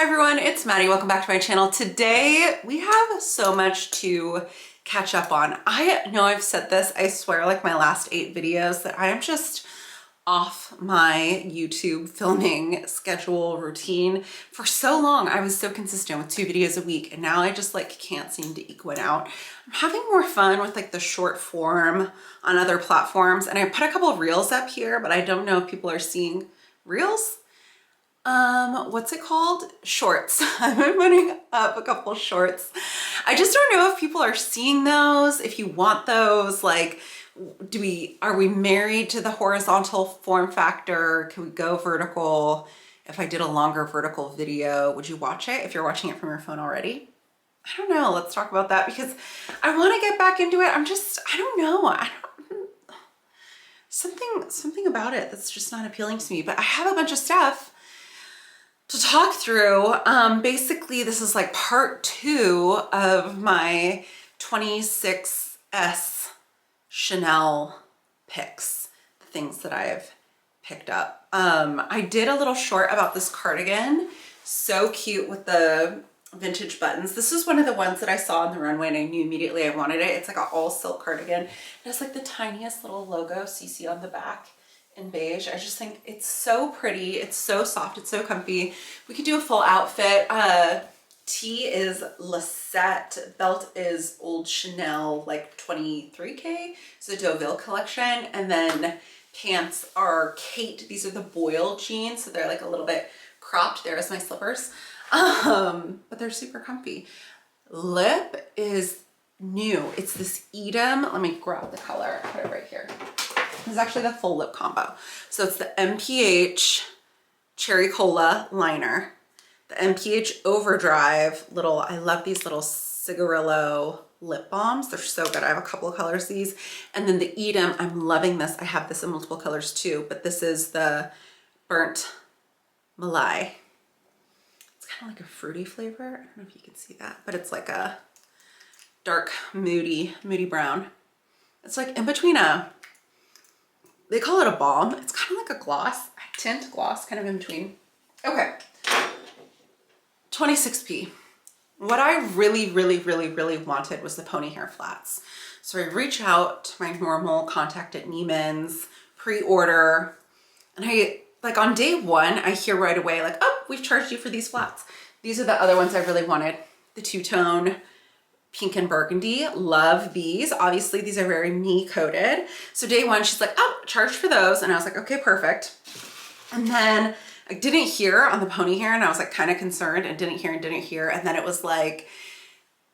Hi everyone, it's Maddie. Welcome back to my channel. Today we have so much to catch up on. I know I've said this, I swear, like my last 8 videos, that I am just off my YouTube filming schedule routine for so long. I was so consistent with 2 videos a week, and now I just like can't seem to eke one out. I'm having more fun with like the short form on other platforms, and I put a couple of reels up here, but I don't know if people are seeing reels. What's it called? Shorts. I've been putting up a couple shorts. I just don't know if people are seeing those, if you want those, like, are we married to the horizontal form factor? Can we go vertical? If I did a longer vertical video, would you watch it if you're watching it from your phone already? I don't know. Let's talk about that because I want to get back into it. I don't know. Something about it that's just not appealing to me, but I have a bunch of stuff to talk through. Basically, this is like part 2 of my 26S Chanel picks, the things that I've picked up. I did a little short about this cardigan, so cute with the vintage buttons. This is one of the ones that I saw on the runway and I knew immediately I wanted it. It's like an all silk cardigan. It has like the tiniest little logo CC on the back in beige. I just think it's so pretty. It's so soft. It's so comfy. We could do a full outfit. Tee is Lisette. Belt is Old Chanel, like 23K. It's the Deauville collection. And then pants are Kate. These are the Boyle jeans. So they're like a little bit cropped. There's my slippers. But they're super comfy. Lip is new. It's this Edam. Let me grab the color. I put it right here. This is actually the full lip combo. So it's the MPH Cherry Cola liner, the MPH Overdrive little, I love these little cigarillo lip balms. They're so good. I have a couple of colors of these. And then the Edam, I'm loving this. I have this in multiple colors too, but this is the Burnt Malai. It's kind of like a fruity flavor. I don't know if you can see that, but it's like a dark, moody brown. It's like in between they call it a balm. It's kind of like a gloss, a tint gloss, kind of in between. Okay, 26p. What I really wanted was the pony hair flats. So I reach out to my normal contact at Neiman's, pre-order, and I, like on day 1, I hear right away like, oh, we've charged you for these flats. These are the other ones I really wanted. The two-tone pink and burgundy. Love these. Obviously, these are very me coded. So day 1, she's like, oh, charge for those. And I was like, okay, perfect. And then I didn't hear on the pony hair, and I was like kind of concerned, and didn't hear. And then it was like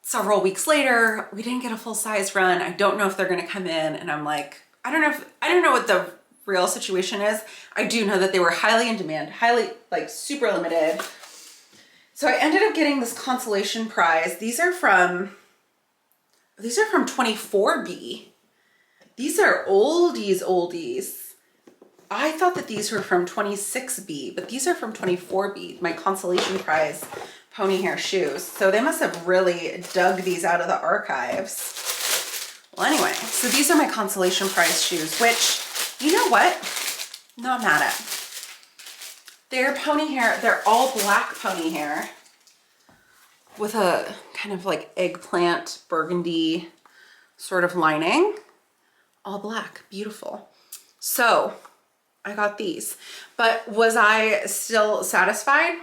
several weeks later, we didn't get a full size run. I don't know if they're going to come in. And I'm like, I don't know what the real situation is. I do know that they were highly in demand, highly, like, super limited. So I ended up getting this consolation prize. These are from 24B. These are oldies. I thought that these were from 26B, but these are from 24B, my consolation prize pony hair shoes. So they must have really dug these out of the archives. Well, anyway, so these are my consolation prize shoes, which, you know what? Not mad at. They're pony hair. They're all black pony hair with a kind of like eggplant burgundy sort of lining. All black. Beautiful. So I got these. But was I still satisfied?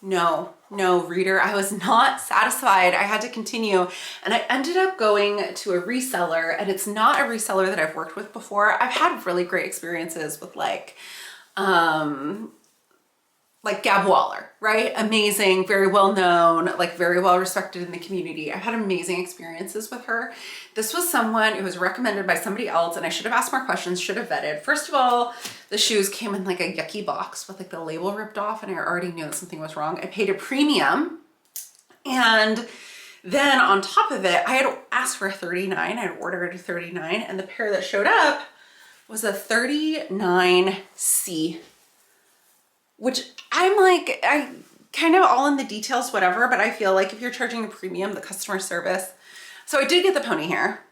No, reader, I was not satisfied. I had to continue, and I ended up going to a reseller, and it's not a reseller that I've worked with before. I've had really great experiences with like Gab Waller, right? Amazing, very well known, like very well respected in the community. I've had amazing experiences with her. This was someone who was recommended by somebody else, and I should have asked more questions, should have vetted. First of all, the shoes came in like a yucky box with like the label ripped off, and I already knew that something was wrong. I paid a premium, and then on top of it, I had asked for a 39. I had ordered a 39, and the pair that showed up was a 39C, which I'm like, I kind of all in the details, whatever, but I feel like if you're charging a premium, the customer service. So I did get the pony hair.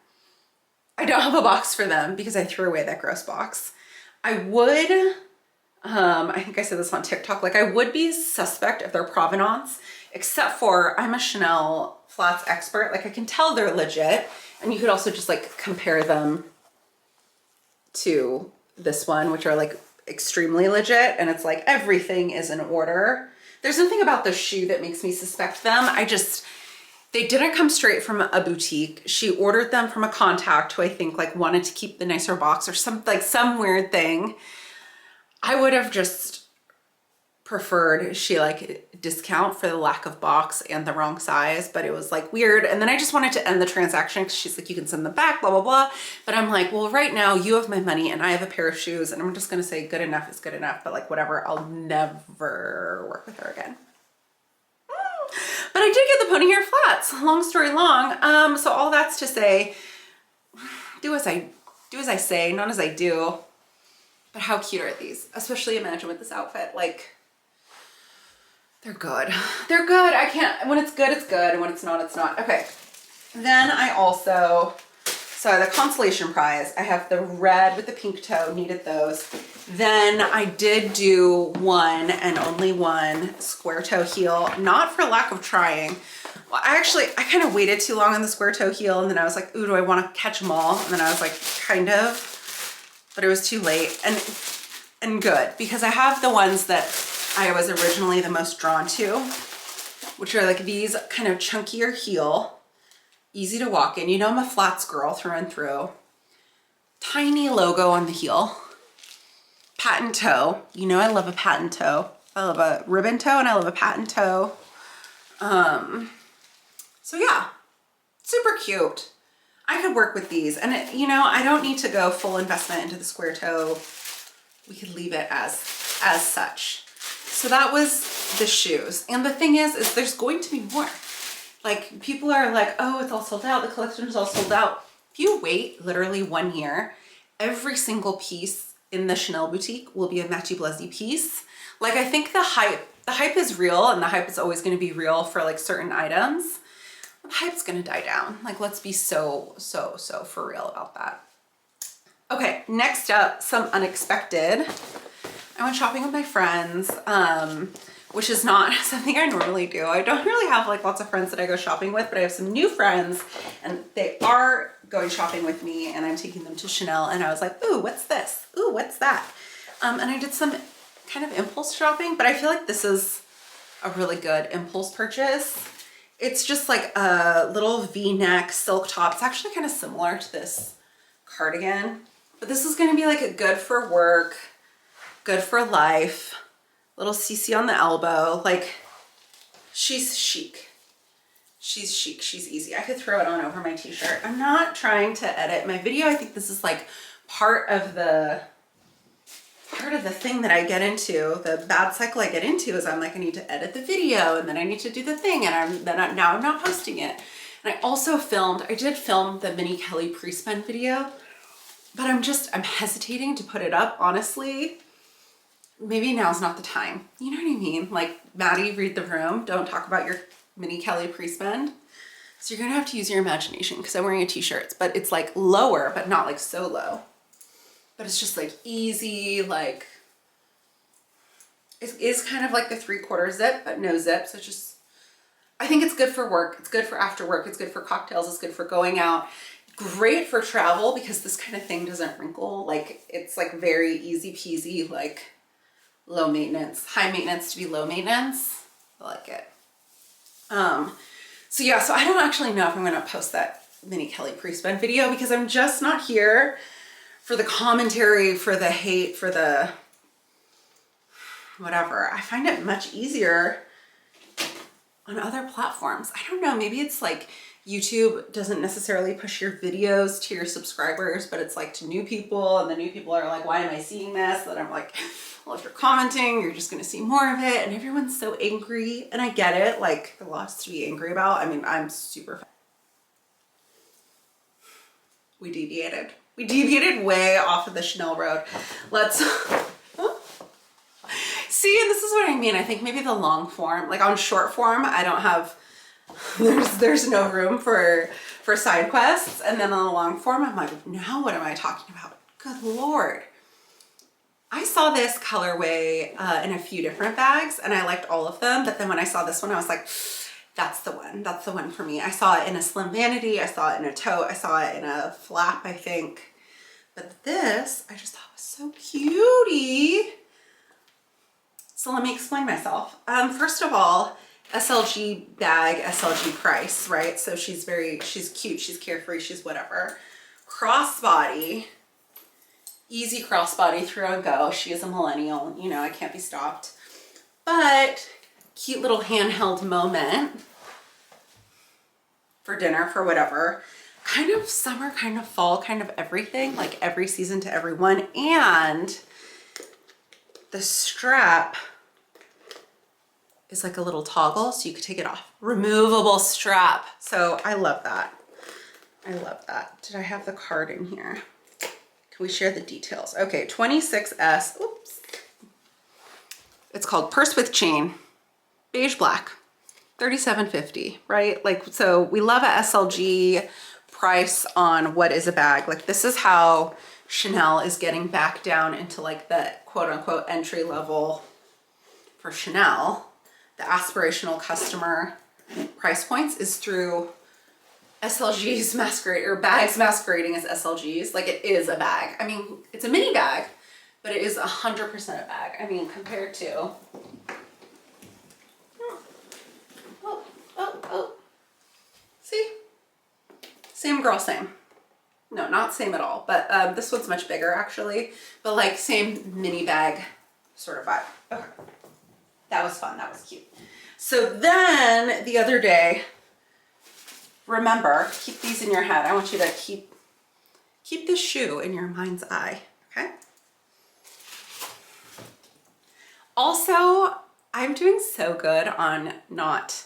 I don't have a box for them because I threw away that gross box. I would I think I said this on TikTok, like I would be suspect of their provenance, except for I'm a Chanel flats expert. Like I can tell they're legit, and you could also just like compare them to this one, which are like extremely legit, and it's like everything is in order. There's nothing about the shoe that makes me suspect them. They didn't come straight from a boutique. She ordered them from a contact who I think like wanted to keep the nicer box or some weird thing. I would have just preferred she like discount for the lack of box and the wrong size, but it was like weird. And then I just wanted to end the transaction because she's like, you can send them back, blah, blah, blah. But I'm like, well, right now you have my money and I have a pair of shoes, and I'm just gonna say good enough is good enough, but like whatever, I'll never work with her again. But I did get the pony hair flats, long story long. So all that's to say, do as I say, not as I do. But how cute are these? Especially imagine with this outfit, like, they're good. They're good. I can't, when it's good, it's good. And when it's not, it's not. Okay. Then I also, so the consolation prize, I have the red with the pink toe, needed those. Then I did do one and only one square toe heel, not for lack of trying. Well, I kind of waited too long on the square toe heel, and then I was like, ooh, do I want to catch them all? And then I was like, kind of. But it was too late, and good, because I have the ones that I was originally the most drawn to, which are like these kind of chunkier heel, easy to walk in. You know, I'm a flats girl through and through. Tiny logo on the heel. Patent toe. You know I love a patent toe. I love a ribbon toe and I love a patent toe. So yeah, super cute. I could work with these, and you know, I don't need to go full investment into the square toe. We could leave it as such. So that was the shoes. And the thing is there's going to be more. Like people are like, oh, it's all sold out. The collection is all sold out. If you wait literally 1 year, every single piece in the Chanel boutique will be a Matty Blasi piece. Like I think the hype is real, and the hype is always going to be real for like certain items. The hype's gonna die down. Like, let's be so for real about that. Okay, next up, some unexpected. I went shopping with my friends, which is not something I normally do. I don't really have like lots of friends that I go shopping with, but I have some new friends and they are going shopping with me, and I'm taking them to Chanel, and I was like, ooh, what's this? Ooh, what's that? And I did some kind of impulse shopping, but I feel like this is a really good impulse purchase. It's just like a little V-neck silk top. It's actually kind of similar to this cardigan, but this is going to be like a good for work, good for life, little CC on the elbow. Like she's chic. She's chic. She's easy. I could throw it on over my t-shirt. I'm not trying to edit my video. I think this is like part of the thing that I get into, the bad cycle I get into is I'm like, I need to edit the video, and then I need to do the thing, and now I'm not posting it. And I did film the Mini Kelly pre-spend video, but I'm hesitating to put it up, honestly. Maybe now's not the time. You know what I mean? Like, Maddie, read the room. Don't talk about your Mini Kelly pre-spend. So you're gonna have to use your imagination, because I'm wearing a t-shirt, but it's like lower, but not like so low. But it's just like easy, like it is kind of like the 3/4 zip, but no zip. So it's just, I think it's good for work. It's good for after work. It's good for cocktails. It's good for going out. Great for travel, because this kind of thing doesn't wrinkle. Like it's like very easy peasy, like low maintenance, high maintenance to be low maintenance. I like it. So yeah, so I don't actually know if I'm going to post that Mini Kelly pre-spend video, because I'm just not here for the commentary, for the hate, for the whatever. I find it much easier on other platforms. I don't know, maybe it's like YouTube doesn't necessarily push your videos to your subscribers, but it's like to new people, and the new people are like, why am I seeing this? And I'm like, well, if you're commenting, you're just gonna see more of it, and everyone's so angry, and I get it, like there's lots to be angry about. I mean, I'm super We deviated way off of the Chanel road. Let's see, and this is what I mean. I think maybe the long form, like on short form, I don't have, there's no room for side quests. And then on the long form, I'm like, now what am I talking about? Good Lord. I saw this colorway in a few different bags and I liked all of them. But then when I saw this one, I was like, that's the one. That's the one for me. I saw it in a slim vanity. I saw it in a tote. I saw it in a flap, I think. But this, I just thought was so cutie. So let me explain myself. First of all, SLG bag, SLG price, right? So she's cute, she's carefree, she's whatever. Crossbody, easy crossbody, throw and go. She is a millennial, you know, I can't be stopped. But cute little handheld moment for dinner, for whatever. Kind of summer, kind of fall, kind of everything, like every season to everyone. And the strap is like a little toggle, so you could take it off. Removable strap. So I love that. I love that. Did I have the card in here? Can we share the details? Okay, 26S. Oops. It's called Purse with Chain. Beige black. $37.50, right? Like, so we love a SLG price on what is a bag. Like, this is how Chanel is getting back down into like the quote unquote entry level for Chanel. The aspirational customer price points is through SLGs masquerade, or bags masquerading as SLGs. Like, it is a bag. I mean, it's a mini bag, but it is 100% a bag. I mean, compared to, see? Same girl, same. No, not same at all, but this one's much bigger actually, but like same mini bag sort of vibe. Okay. That was fun, that was cute. So then the other day, remember, keep these in your head. I want you to keep this shoe in your mind's eye, okay? Also, I'm doing so good on not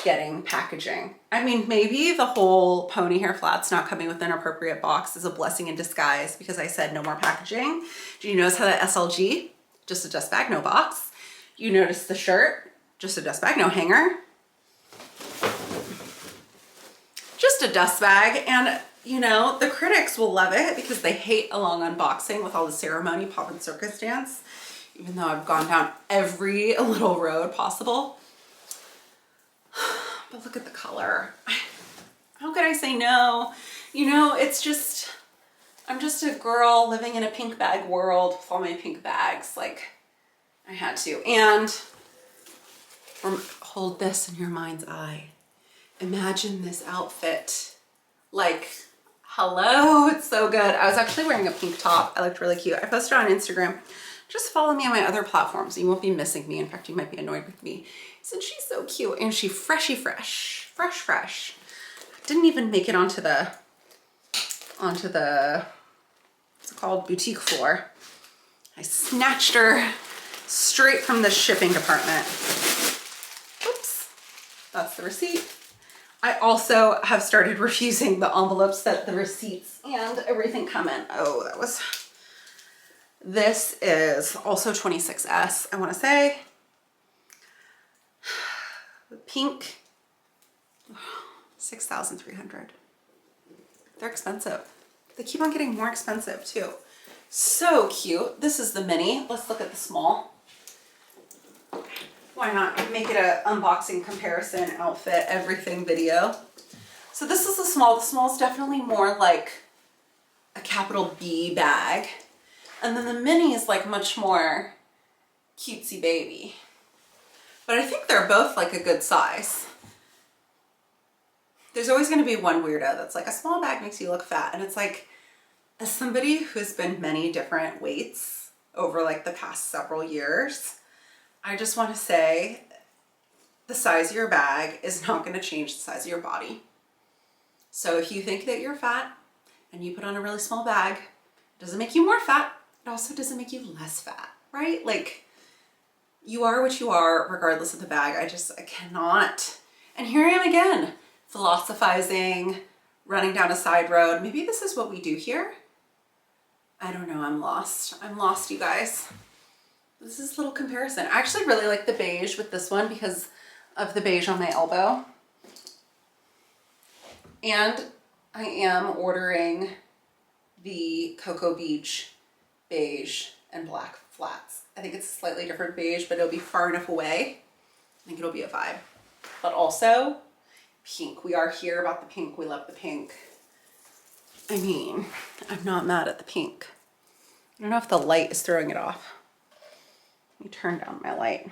getting packaging. I mean, maybe the whole pony hair flats not coming with an appropriate box is a blessing in disguise because I said no more packaging. Do you notice how that SLG, just a dust bag, no box? You notice the shirt, just a dust bag, no hanger. Just a dust bag. And you know, the critics will love it because they hate a long unboxing with all the ceremony, pomp and circumstance, even though I've gone down every little road possible. But look at the color. How could I say no? You know, it's just, I'm just a girl living in a pink bag world with all my pink bags. Like, I had to. And hold this in your mind's eye. Imagine this outfit. Like, hello, it's so good. I was actually wearing a pink top. I looked really cute. I posted on Instagram. Just follow me on my other platforms. You won't be missing me. In fact, you might be annoyed with me. Since she's so cute and she fresh. Didn't even make it onto the, what's it called, boutique floor. I snatched her straight from the shipping department. Oops, that's the receipt. I also have started refusing the envelopes that the receipts and everything come in. Oh, this is also 26S, I want to say. Pink, 6,300. They're expensive. They keep on getting more expensive too. So cute. This is the mini. Let's look at the small. Why not make it an unboxing comparison outfit, everything video. So this is the small. The small is definitely more like a capital B bag. And then the mini is like much more cutesy baby. But I think they're both like a good size. There's always going to be one weirdo that's like, a small bag makes you look fat. And it's like, as somebody who's been many different weights over like the past several years, I just want to say the size of your bag is not going to change the size of your body. So if you think that you're fat and you put on a really small bag, it doesn't make you more fat. It also doesn't make you less fat, right? Like, you are what you are regardless of the bag. I cannot. And here I am again, philosophizing, running down a side road. Maybe this is what we do here. I don't know, I'm lost. I'm lost, you guys. This is a little comparison. I actually really like the beige with this one because of the beige on my elbow. And I am ordering the Cocoa Beach beige and black flats. I think it's a slightly different beige, but it'll be far enough away. I think it'll be a vibe. But also pink. We are here about the pink. We love the pink. I mean, I'm not mad at the pink. I don't know if the light is throwing it off. Let me turn down my light.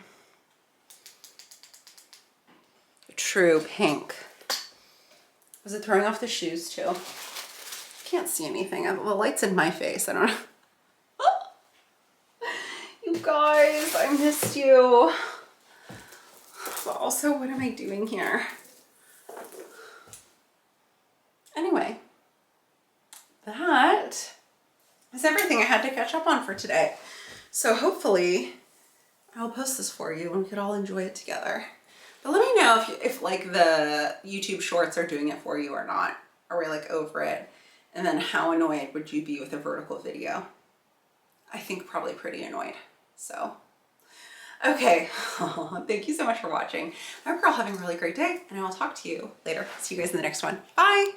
True pink. Was it throwing off the shoes too? Can't see anything. The light's in my face. I don't know. You guys, I missed you. But also, what am I doing here? Anyway, that is everything I had to catch up on for today. So hopefully I'll post this for you and we could all enjoy it together. But let me know if like the YouTube shorts are doing it for you or not. Are we like over it? And then how annoyed would you be with a vertical video? I think probably pretty annoyed. So, okay. Thank you so much for watching. I hope you're all having a really great day and I will talk to you later. See you guys in the next one. Bye.